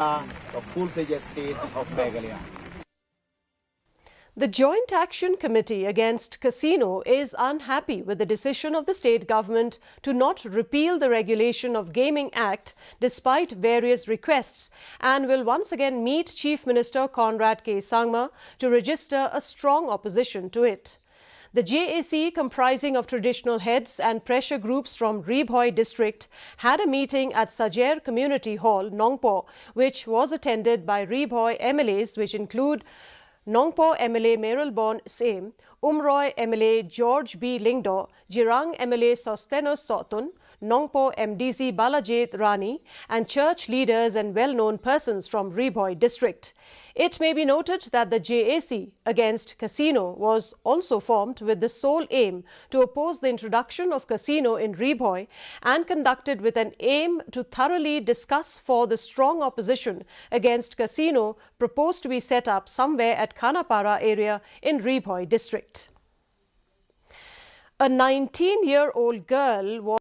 the full-fledged state of Meghalaya. The Joint Action Committee Against Casino is unhappy with the decision of the state government to not repeal the Regulation of Gaming Act despite various requests, and will once again meet Chief Minister Conrad K. Sangma to register a strong opposition to it. The JAC, comprising of traditional heads and pressure groups from Ribhoi district, had a meeting at Sajer Community Hall, Nongpo, which was attended by Ribhoi MLAs, which include Nongpo MLA Meralbon Same, Umroi MLA George B. Lingdo, Jirang MLA Sostenos Sotun, Nongpo MDC Balajit Rani, and church leaders and well-known persons from Ribhoi district. It may be noted that the JAC Against Casino was also formed with the sole aim to oppose the introduction of casino in Ribhoi, and conducted with an aim to thoroughly discuss for the strong opposition against casino proposed to be set up somewhere at Khanapara area in Ribhoi district. A 19-year-old girl was